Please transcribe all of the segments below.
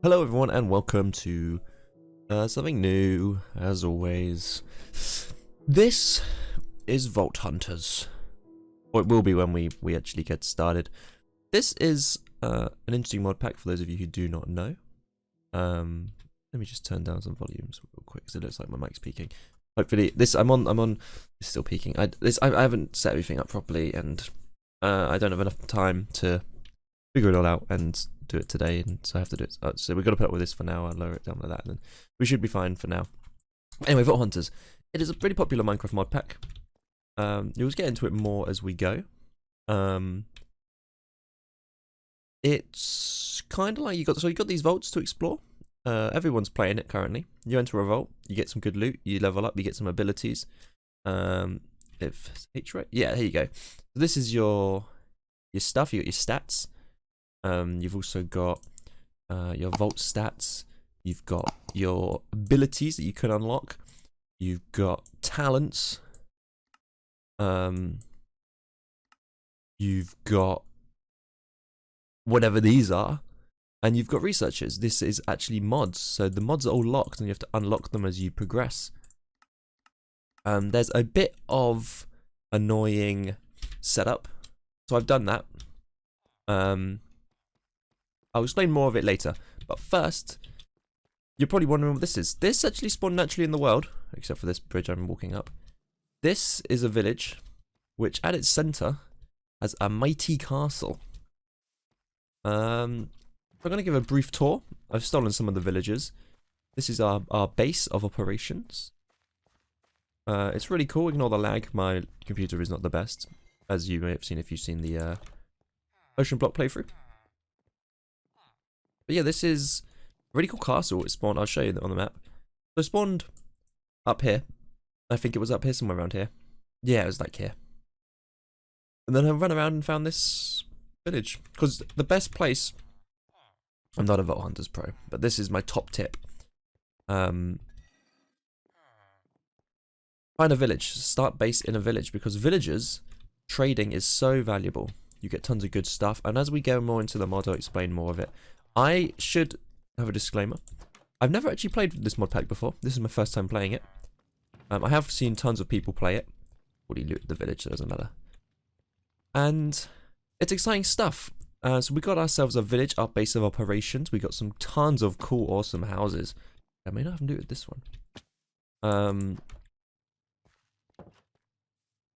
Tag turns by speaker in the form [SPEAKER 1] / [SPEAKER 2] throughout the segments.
[SPEAKER 1] Hello everyone and welcome to something new, as always. This is Vault Hunters. Or it will be when we actually get started. This is an interesting mod pack for those of you who do not know. Let me just turn down some volumes real quick because it looks like my mic's peaking. Hopefully this I'm on it's still peaking. I haven't set everything up properly and I don't have enough time to figure it all out and do it today, and so I have to do it. So we've got to put up with this for now. I'll lower it down like that, and then we should be fine for now. Anyway, Vault Hunters. It is a pretty popular Minecraft mod pack. You'll get into it more as we go. It's kind of like you got these vaults to explore. Everyone's playing it currently. You enter a vault, you get some good loot, you level up, you get some abilities. If H right, yeah, here you go. So this is your stuff. You got your stats. You've also got your vault stats. You've got your abilities that you can unlock. You've got talents. You've got whatever these are, and you've got researchers. This is actually mods, so the mods are all locked, and you have to unlock them as you progress. There's a bit of annoying setup, so I've done that. I'll explain more of it later, but first, you're probably wondering what this is. This actually spawned naturally in the world, except for this bridge I'm walking up. This is a village, which at its center has a mighty castle. I'm going to give a brief tour. I've stolen some of the villages. This is our base of operations. It's really cool. Ignore the lag. My computer is not the best, as you may have seen if you've seen the Ocean Block playthrough. But yeah, this is a really cool castle. It spawned. I'll show you on the map. So it spawned up here. I think it was up here, somewhere around here. Yeah, it was like here. And then I ran around and found this village. Because the best place... I'm not a Vault Hunters pro, but this is my top tip. Find a village. Start base in a village, because villagers, trading is so valuable. You get tons of good stuff. And as we go more into the mod, I'll explain more of it. I should have a disclaimer. I've never actually played this mod pack before. This is my first time playing it. I have seen tons of people play it. Already looted the village, so it doesn't matter. And it's exciting stuff. So we got ourselves a village, our base of operations. We got some tons of cool, awesome houses. I may not have looted this one.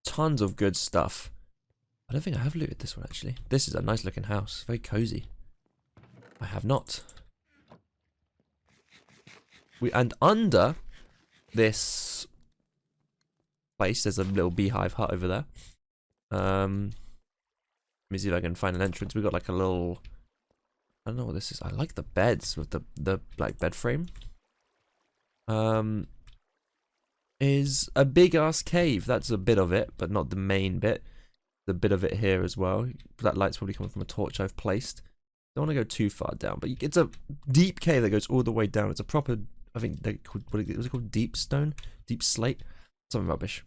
[SPEAKER 1] Tons of good stuff. I don't think I have looted this one, actually. This is a nice looking house. Very cozy. I have not. And under this place, there's a little beehive hut over there. Let me see if I can find an entrance. We got like a little... I don't know what this is. I like the beds with the like bed frame. Is a big ass cave. That's a bit of it, but not the main bit. There's a bit of it here as well. That light's probably coming from a torch I've placed. Don't want to go too far down, but it's a deep cave that goes all the way down. It's a proper, I think they called, what was it called? Deep stone? Deep slate? Something rubbish.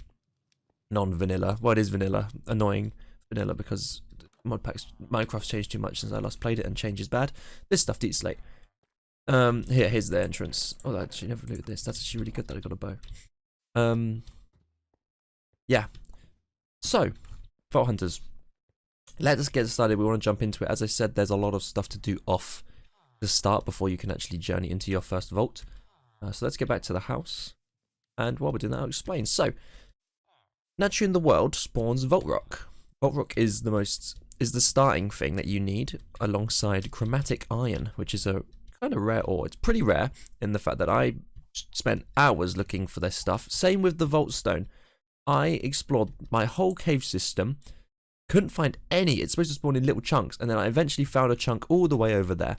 [SPEAKER 1] Non-vanilla. Well, it is vanilla. Annoying vanilla because mod packs, Minecraft's changed too much since I last played it, and change is bad. This stuff, deep slate. Here's the entrance. Oh, I actually never looted this. That's actually really good that I got a bow. Yeah. So, Vault Hunters. Let us get started. We want to jump into it. As I said, there's a lot of stuff to do off the start before you can actually journey into your first vault. So let's get back to the house. And while we're doing that, I'll explain. So, naturally in the world spawns Vault Rock. Vault Rock is the starting thing that you need alongside chromatic iron, which is a kind of rare ore. It's pretty rare in the fact that I spent hours looking for this stuff. Same with the Vault Stone. I explored my whole cave system. Couldn't find any. It's supposed to spawn in little chunks, and then I eventually found a chunk all the way over there.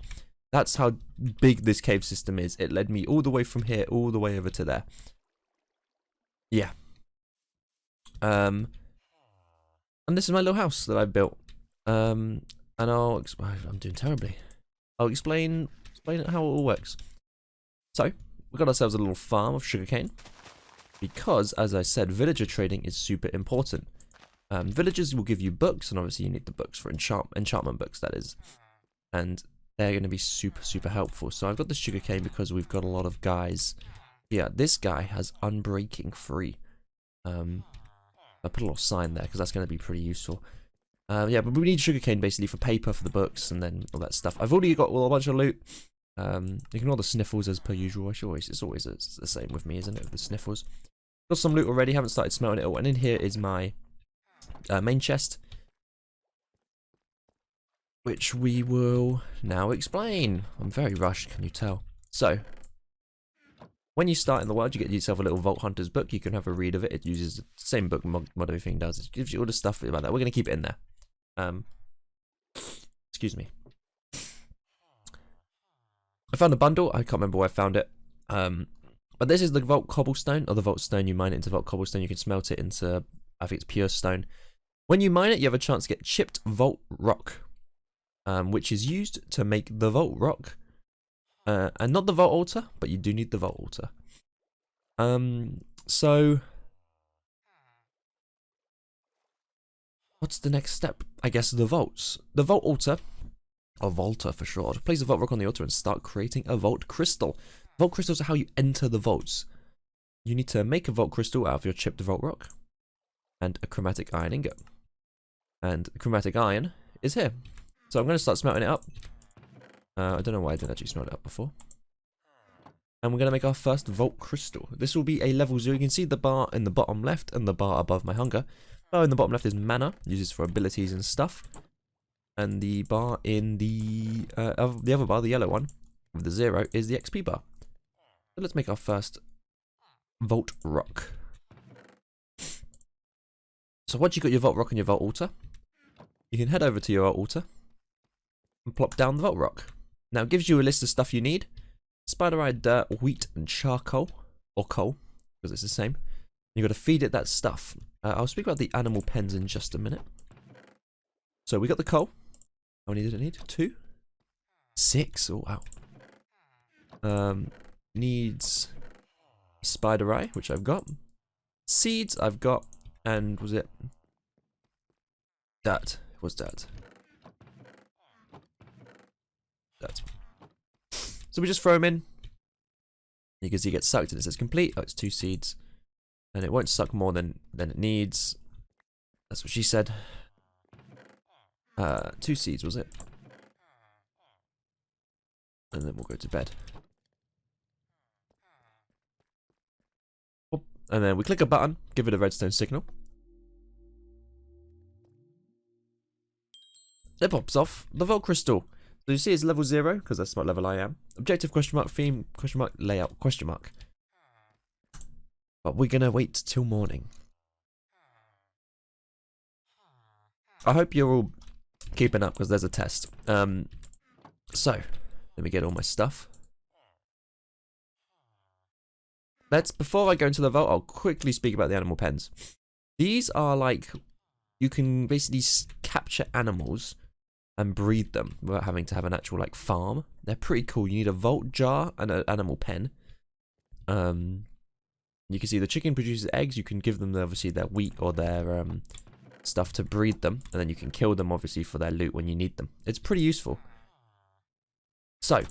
[SPEAKER 1] That's how big this cave system is. It led me all the way from here, all the way over to there. Yeah. And this is my little house that I built. And I'm doing terribly. I'll explain how it all works. So, we got ourselves a little farm of sugarcane. Because, as I said, villager trading is super important. Villagers will give you books, and obviously you need the books for enchantment books, that is. And they're going to be super helpful. So I've got the sugarcane because we've got a lot of guys. Yeah, this guy has unbreaking 3. I put a little sign there because that's going to be pretty useful. Yeah, but we need sugarcane basically for paper, for the books, and then all that stuff. I've already got a bunch of loot. Ignore the sniffles as per usual. It's always the same with me, isn't it? With the sniffles. Got some loot already. Haven't started smelting it all. And in here is my main chest, which we will now explain. I'm very rushed, can you tell? So, when you start in the world, you get yourself a little Vault Hunter's book. You can have a read of it. It uses the same book mod everything does. It gives you all the stuff about that. We're going to keep it in there. Excuse me. I found a bundle. I can't remember where I found it. But this is the Vault Cobblestone, or the Vault Stone. You mine it into Vault Cobblestone. You can smelt it into, I think it's pure stone. When you mine it, you have a chance to get chipped Vault Rock, which is used to make the Vault Rock. And not the Vault Altar, but you do need the Vault Altar. So what's the next step? I guess the vaults. The Vault Altar, or Vaulter for short, place a Vault Rock on the altar and start creating a Vault Crystal. Vault Crystals are how you enter the vaults. You need to make a Vault Crystal out of your chipped Vault Rock and a chromatic iron ingot. And chromatic iron is here. So I'm going to start smelting it up. I don't know why I didn't actually smelt it up before. And we're going to make our first Vault Crystal. This will be a level 0. You can see the bar in the bottom left and the bar above my hunger. Bar in the bottom left is mana, uses for abilities and stuff. And the bar in the other bar, the yellow one, with the 0, is the XP bar. So let's make our first Vault Rock. So once you've got your Vault Rock and your Vault Altar, you can head over to your Altar and plop down the Vault Rock. Now it gives you a list of stuff you need. Spider eye, dirt, wheat, and charcoal. Or coal, because it's the same. You've got to feed it that stuff. I'll speak about the animal pens in just a minute. So we got the coal. How many did it need? 2? 6? Oh, wow. Needs spider eye, which I've got. Seeds I've got. And was it? Dirt. What's dirt? So we just throw them in. You can see it gets sucked and it says complete. Oh, it's 2 seeds. And it won't suck more than it needs. That's what she said. 2 seeds, was it? And then we'll go to bed. And then we click a button, give it a redstone signal. It pops off the Vault Crystal. So you see it's level 0, because that's what level I am. Objective, question mark, theme, question mark, layout, question mark. But we're going to wait till morning. I hope you're all keeping up, because there's a test. So, let me get all my stuff. Before I go into the vault, I'll quickly speak about the animal pens. These are like, you can basically capture animals and breed them without having to have an actual like farm. They're pretty cool. You need a vault jar and an animal pen. You can see the chicken produces eggs. You can give them obviously their wheat or their stuff to breed them, and then you can kill them obviously for their loot when you need them. It's pretty useful. So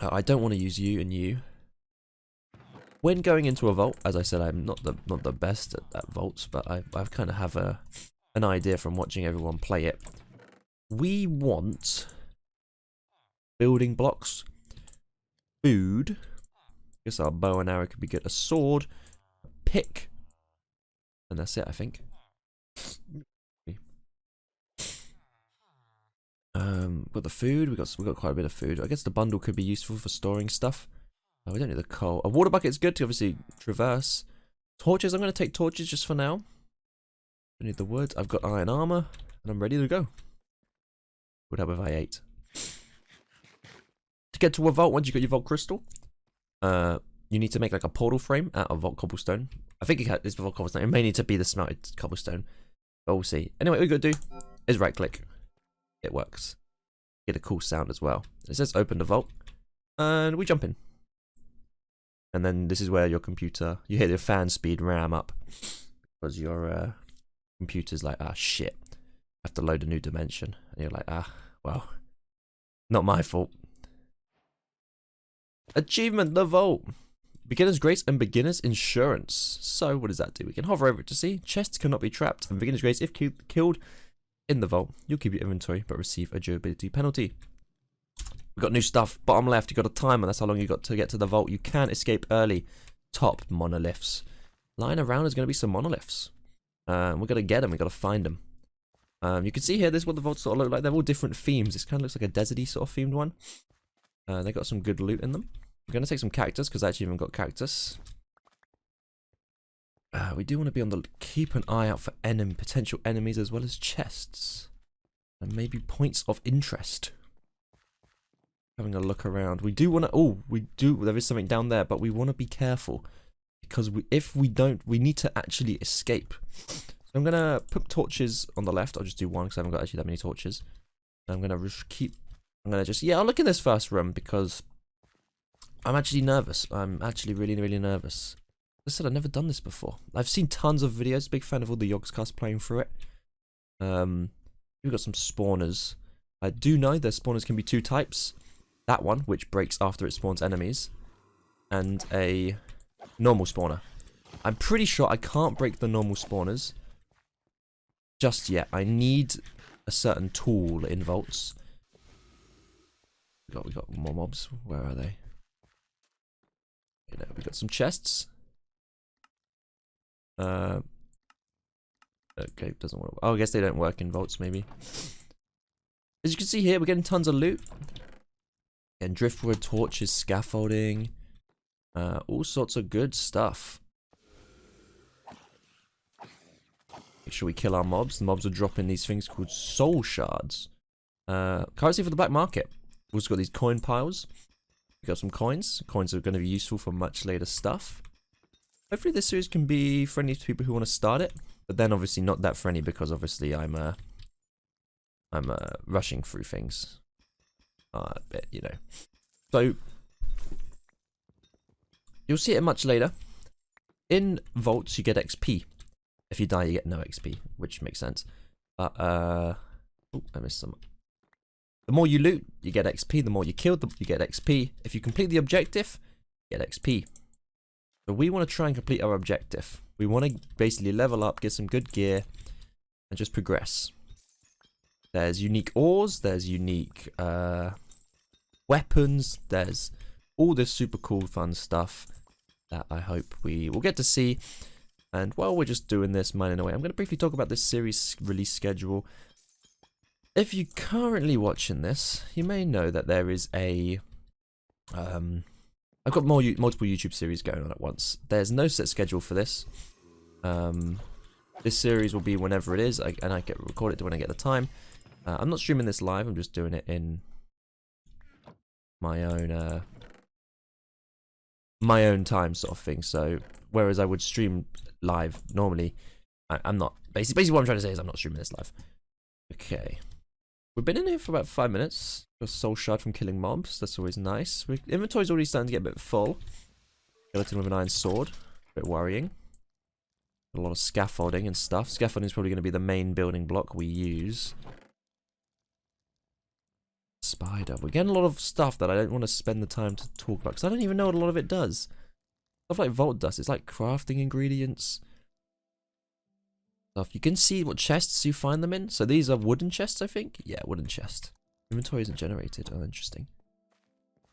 [SPEAKER 1] I don't want to use you and you. When going into a vault, as I said, I'm not the best at vaults, but I kind of have an idea from watching everyone play it. We want building blocks, food. I guess our bow and arrow could be good. A sword, a pick, and that's it, I think. Got the food. We got quite a bit of food. I guess the bundle could be useful for storing stuff. Oh, we don't need the coal. A water bucket's good to obviously traverse. Torches. I'm going to take torches just for now. Don't need the wood. I've got iron armor, and I'm ready to go. Would help if I ate. To get to a vault, once you got your vault crystal, you need to make like a portal frame out of vault cobblestone. I think it's vault cobblestone. It may need to be the smelted cobblestone, but we'll see. Anyway, what we got to do is right click. It works. Get a cool sound as well. It says open the vault, and we jump in. And then this is where your computer, you hear the fan speed ram up because your computer's like, ah shit, I have to load a new dimension, and you're like, ah well, Not my fault. Achievement, the vault. Beginner's Grace and Beginner's Insurance. So, what does that do? We can hover over it to see. Chests cannot be trapped. And Beginner's Grace, if killed in the vault, you'll keep your inventory, but receive a durability penalty. We've got new stuff. Bottom left, you've got a timer. That's how long you've got to get to the vault. You can escape early. Top, monoliths. Lying around is going to be some monoliths. We're going to get them. We've got to find them. You can see here, this is what the vaults sort of look like. They're all different themes. This kind of looks like a deserty sort of themed one. They got some good loot in them. We're going to take some cactus, because I actually haven't got cactus. We do want to be on the... Keep an eye out for potential enemies as well as chests. And maybe points of interest. Having a look around. We do want to... Oh, there is something down there, but we want to be careful. Because if we don't, we need to actually escape. So I'm going to put torches on the left. I'll just do one, because I haven't got actually that many torches. I'm going to just... Yeah, I'll look in this first room, because... I'm actually nervous. I'm actually really, really nervous. As I said, I've never done this before. I've seen tons of videos. Big fan of all the Yogscast playing through it. We've got some spawners. I do know their spawners can be two types. That one, which breaks after it spawns enemies. And a normal spawner. I'm pretty sure I can't break the normal spawners just yet. I need a certain tool in vaults. We got more mobs. Where are they? We've got some chests. Okay, doesn't work. Oh, I guess they don't work in vaults, maybe. As you can see here, we're getting tons of loot. And driftwood, torches, scaffolding. All sorts of good stuff. Make sure we kill our mobs. The mobs are dropping these things called soul shards. Currency for the black market. We've also got these coin piles. We got some coins. Coins are going to be useful for much later stuff. Hopefully this series can be friendly to people who want to start it, but then obviously not that friendly because obviously I'm rushing through things a bit, you know. So you'll see it much later. In vaults you get XP. If you die you get no XP, which makes sense. But oh, I missed some. The more you loot, you get XP. The more you kill, you get XP. If you complete the objective, you get XP. So we want to try and complete our objective. We want to basically level up, get some good gear, and just progress. There's unique ores, there's unique weapons, there's all this super cool fun stuff that I hope we will get to see. And while we're just doing this, mining away, I'm going to briefly talk about this series release schedule. If you're currently watching this, you may know that there is a... I've got multiple YouTube series going on at once. There's no set schedule for this. This series will be whenever it is, and I get record it when I get the time. I'm not streaming this live, I'm just doing it in my own time sort of thing. So, whereas I would stream live normally, I'm not... Basically what I'm trying to say is I'm not streaming this live. Okay. We've been in here for about 5 minutes. Got a soul shard from killing mobs. That's always nice. Inventory's already starting to get a bit full. Skeleton with an iron sword. A bit worrying. A lot of scaffolding and stuff. Scaffolding is probably going to be the main building block we use. Spider. We're getting a lot of stuff that I don't want to spend the time to talk about, because I don't even know what a lot of it does. Stuff like vault dust. It's like crafting ingredients. Stuff. You can see what chests you find them in. So these are wooden chests, I think. Yeah, wooden chest. Inventory isn't generated. Oh, interesting.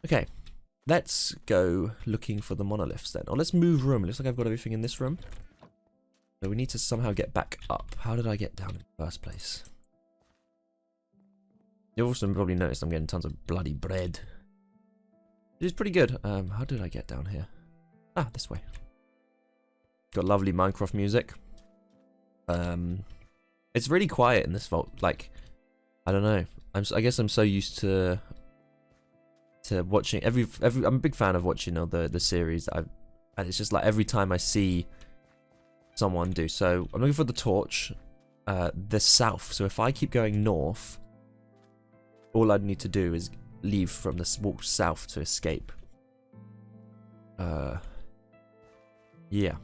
[SPEAKER 1] Okay, let's go looking for the monoliths then. Or let's move room. It looks like I've got everything in this room. So we need to somehow get back up. How did I get down in the first place? You've also probably noticed I'm getting tons of bloody bread. Which is pretty good. How did I get down here? Ah, this way. Got lovely Minecraft music. It's really quiet in this vault. Like, I don't know. I guess I'm so used to watching every. I'm a big fan of watching all the series. And it's just like every time I see someone do. So I'm looking for the torch, the south. So if I keep going north, all I'd need to do is leave from the walk south to escape. Yeah.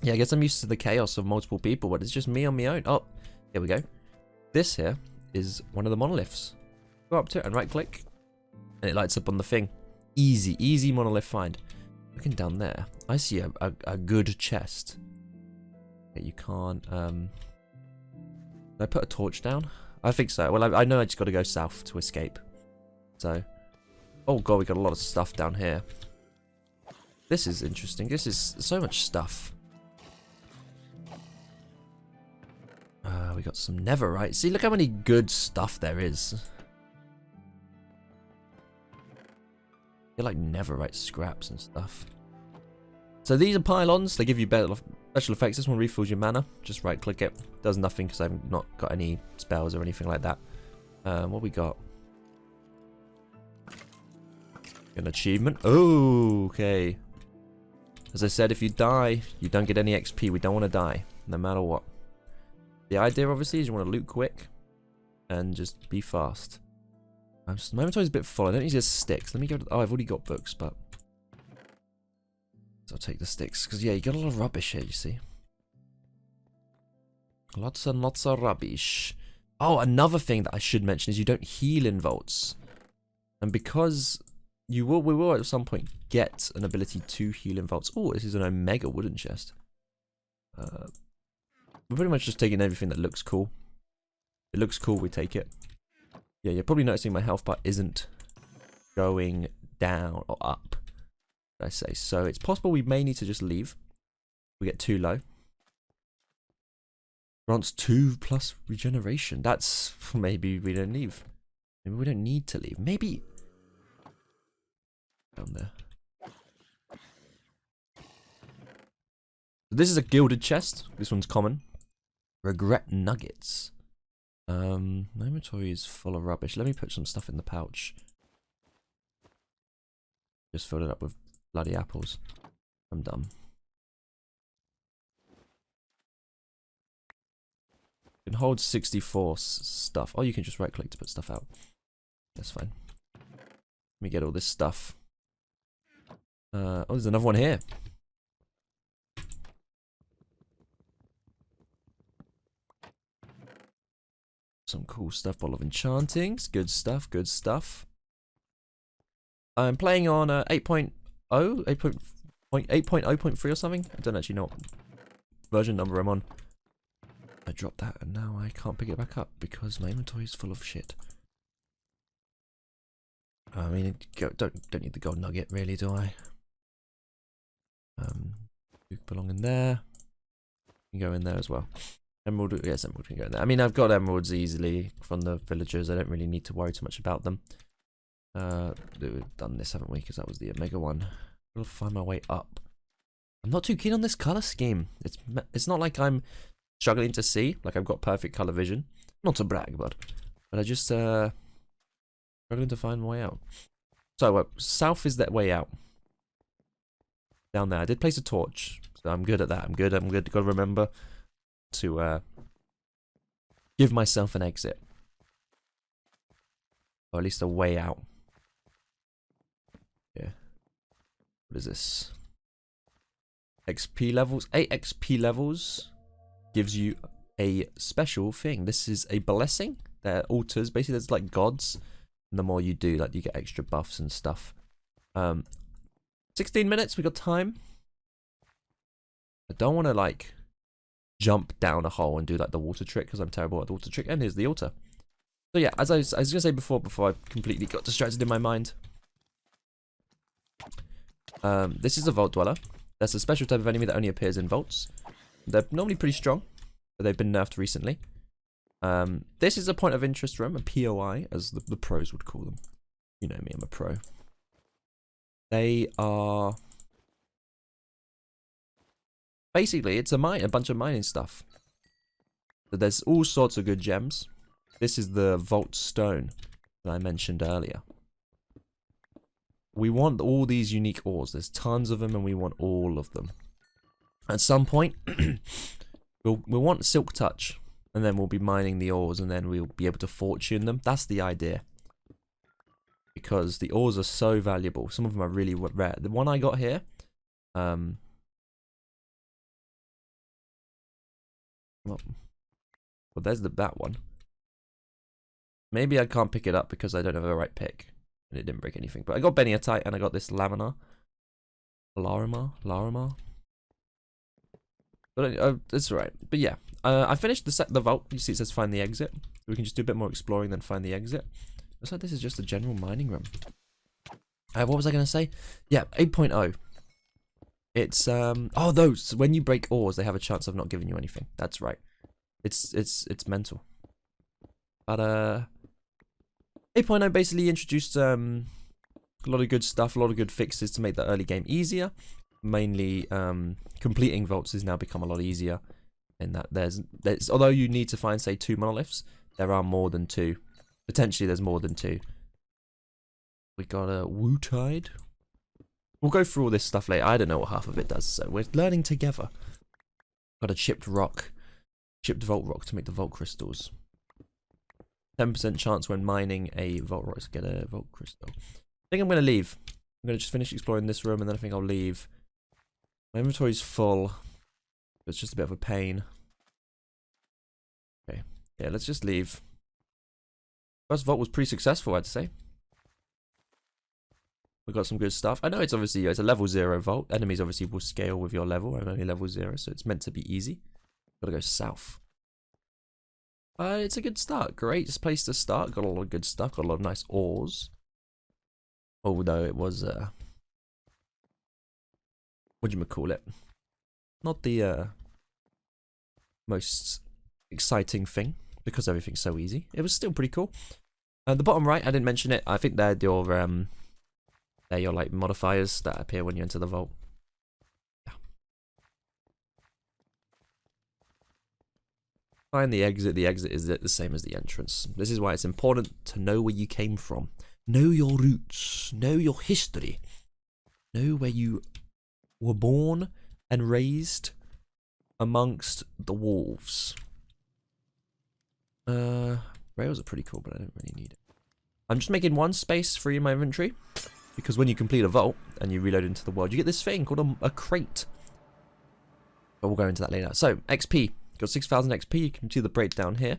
[SPEAKER 1] Yeah, I guess I'm used to the chaos of multiple people, but it's just me on my own. Oh, here we go. This here is one of the monoliths. Go up to it and right click. And it lights up on the thing. Easy, easy monolith find. Looking down there, I see a good chest. Okay, you can't, did I put a torch down? I think so. Well, I know I just got to go south to escape. So, oh god, we got a lot of stuff down here. This is interesting. This is so much stuff. We got some netherite. See, look how many good stuff there is. They're like netherite scraps and stuff. So these are pylons. They give you better special effects. This one refills your mana. Just right click it. Does nothing because I've not got any spells or anything like that. What we got? An achievement. Oh, okay. As I said, if you die, you don't get any XP. We don't want to die, no matter what. The idea, obviously, is you want to loot quick and just be fast. My inventory's a bit full. I don't need just sticks. Let me go to... Oh, I've already got books, but... So I'll take the sticks. Because, yeah, you got a lot of rubbish here, you see. Lots and lots of rubbish. Oh, another thing that I should mention is you don't heal in vaults. And because we will at some point get an ability to heal in vaults. Oh, this is an Omega wooden chest. We're pretty much just taking everything that looks cool. It looks cool, we take it. Yeah, you're probably noticing my health bar isn't going down or up, I say. So it's possible we may need to just leave. We get too low. Grants 2+ regeneration. That's... Maybe we don't leave. Maybe we don't need to leave. Maybe... Down there. This is a gilded chest. This one's common. Regret nuggets. My inventory is full of rubbish. Let me put some stuff in the pouch. Just filled it up with bloody apples. I'm done. You can hold 64 stuff. Oh, you can just right click to put stuff out. That's fine. Let me get all this stuff. Oh, there's another one here. Some cool stuff. Bottle of enchantings. Good stuff. Good stuff. I'm playing on 8.0, 8.0.3 or something. I don't actually know what version number I'm on. I dropped that and now I can't pick it back up because my inventory is full of shit. I mean, don't need the gold nugget really, do I? You belong in there. You can go in there as well. Emerald, yes, emerald can go in there. I mean, I've got emeralds easily from the villagers. I don't really need to worry too much about them. We've done this, haven't we? Because that was the Omega one. I'll find my way up. I'm not too keen on this color scheme. It's not like I'm struggling to see. Like I've got perfect color vision. Not to brag, but I just struggling to find my way out. So south is that way out. Down there. I did place a torch, so I'm good at that. I'm good. Gotta remember to give myself an exit. Or at least a way out. Yeah. What is this? XP levels. 8 XP levels gives you a special thing. This is a blessing. They're altars. Basically, there's like gods. And the more you do, like you get extra buffs and stuff. 16 minutes. We got time. I don't want to like jump down a hole and do like the water trick because I'm terrible at the water trick. And here's the altar. So yeah, as I was going to say before I completely got distracted in my mind. This is a vault dweller. That's a special type of enemy that only appears in vaults. They're normally pretty strong, but they've been nerfed recently. This is a point of interest room, a POI, as the pros would call them. You know me, I'm a pro. They are... Basically, it's a bunch of mining stuff. So there's all sorts of good gems. This is the vault stone that I mentioned earlier. We want all these unique ores. There's tons of them and we want all of them. At some point, we'll want Silk Touch. And then we'll be mining the ores and then we'll be able to fortune them. That's the idea. Because the ores are so valuable. Some of them are really rare. The one I got here... well, there's that one. Maybe I can't pick it up because I don't have the right pick. And it didn't break anything. But I got Beniatite and I got this Laminar. Larimar. But it's alright. But yeah, I finished the vault. You see it says find the exit. We can just do a bit more exploring than find the exit. Looks like this is just a general mining room. What was I going to say? Yeah, 8.0. It's, oh, those, when you break ores, they have a chance of not giving you anything. That's right. It's mental. But, 8.0 basically introduced, a lot of good stuff, a lot of good fixes to make the early game easier. Mainly, completing vaults has now become a lot easier. In that there's although you need to find, say, 2 monoliths, there are more than 2. Potentially there's more than 2. We got a Wootide. We'll go through all this stuff later. I don't know what half of it does, so we're learning together. Got a chipped rock. Chipped vault rock to make the vault crystals. 10% chance when mining a vault rock to get a vault crystal. I think I'm going to leave. I'm going to just finish exploring this room and then I think I'll leave. My inventory's full. It's just a bit of a pain. Okay. Yeah, let's just leave. First vault was pretty successful, I'd say. We got some good stuff. I know it's obviously, it's a level 0 vault. Enemies obviously will scale with your level. I'm only level 0, so it's meant to be easy. Gotta go south. It's a good start. Great place to start. Got a lot of good stuff. Got a lot of nice ores. Although it was, whatchamacallit? Not the, most exciting thing, because everything's so easy. It was still pretty cool. The bottom right, I didn't mention it. I think they're your like modifiers that appear when you enter the vault. Yeah. Find the exit. The exit is the same as the entrance. This is why it's important to know where you came from. Know your roots. Know your history. Know where you were born and raised amongst the wolves. Rails are pretty cool, but I don't really need it. I'm just making one space free in my inventory. Because when you complete a vault and you reload into the world, you get this thing called a crate. But we'll go into that later. So, XP. Got 6,000 XP. You can see the breakdown here.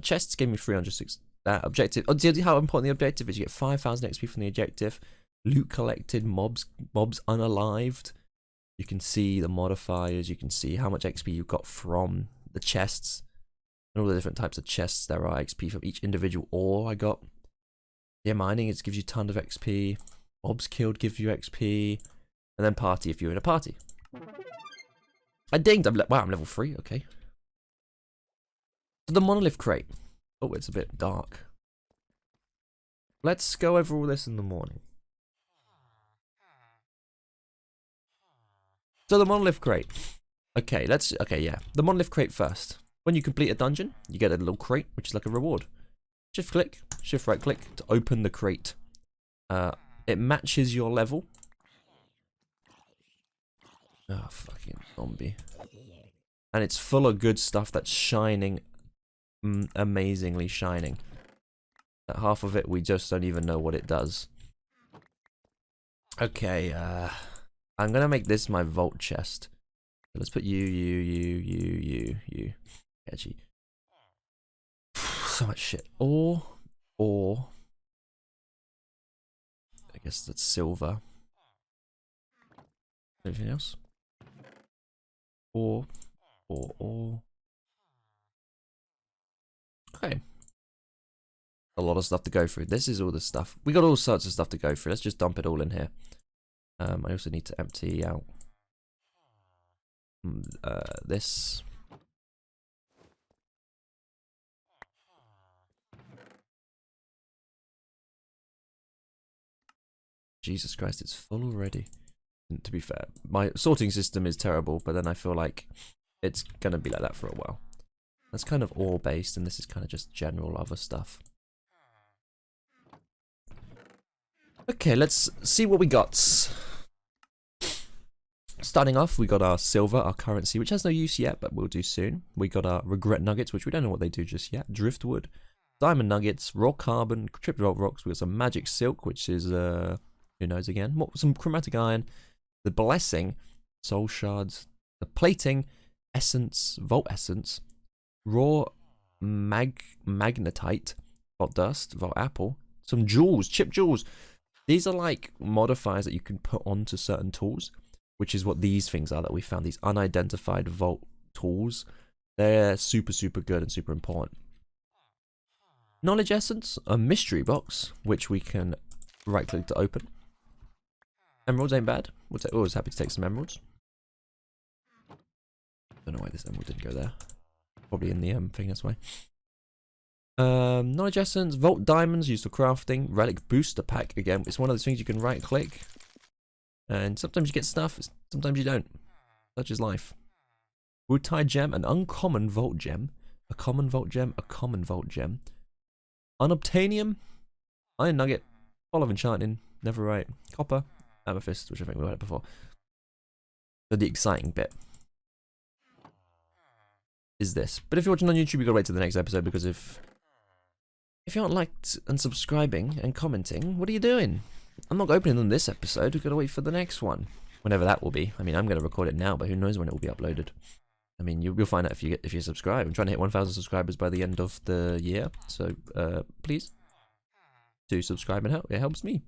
[SPEAKER 1] Chests gave me 306. Objective. Oh, do you see how important the objective is? You get 5,000 XP from the objective. Loot collected. Mobs unalived. You can see the modifiers. You can see how much XP you got from the chests. And all the different types of chests there are. XP from each individual ore I got. Yeah, mining, it gives you tons of XP. Mobs killed gives you XP. And then party if you're in a party. I dinged. Wow, I'm level 3. Okay. So the monolith crate. Oh, it's a bit dark. Let's go over all this in the morning. So the monolith crate. Okay, yeah. The monolith crate first. When you complete a dungeon, you get a little crate, which is like a reward. Shift click, shift right click to open the crate. It matches your level. Oh, fucking zombie. And it's full of good stuff that's shining. Amazingly shining. That half of it, we just don't even know what it does. Okay, I'm gonna make this my vault chest. Let's put you. Actually. So much shit. Or I guess that's silver. Anything else? Or. Okay. A lot of stuff to go through. This is all the stuff. We got all sorts of stuff to go through. Let's just dump it all in here. I also need to empty out this. Jesus Christ, it's full already. And to be fair, my sorting system is terrible, but then I feel like it's gonna be like that for a while. That's kind of ore based, and this is kind of just general other stuff. Okay, let's see what we got. Starting off, we got our silver, our currency, which has no use yet, but we'll do soon. We got our regret nuggets, which we don't know what they do just yet. Driftwood, diamond nuggets, raw carbon, chipped vault rocks. We got some magic silk, which is who knows again. Some chromatic iron, the blessing, soul shards, the plating, essence, vault essence, raw magnetite, Vault Dust, Vault Apple, some jewels, chip jewels. These are like modifiers that you can put onto certain tools, which is what these things are that we found, these unidentified vault tools. They're super, super good and super important. Knowledge Essence, a mystery box, which we can right-click to open. Emeralds ain't bad. Always happy to take some emeralds. Don't know why this emerald didn't go there. Probably in the thing this way. Knowledge Essence, Vault Diamonds used for crafting, Relic Booster Pack. Again, it's one of those things you can right-click. And sometimes you get stuff, sometimes you don't. Such is life. Wutai Gem, an uncommon Vault Gem. A common Vault Gem, a common Vault Gem. Unobtainium, Iron Nugget, Ball of Enchanting, never right. Copper, Amethyst, which I think we had before. So the exciting bit is this. But if you're watching on YouTube, you've got to wait till the next episode, because if you aren't liked and subscribing and commenting, what are you doing? I'm not opening them this episode, we've got to wait for the next one. Whenever that will be. I mean, I'm going to record it now, but who knows when it will be uploaded. I mean, you'll find out if you subscribe. I'm trying to hit 1,000 subscribers by the end of the year, so please do subscribe and help. It helps me.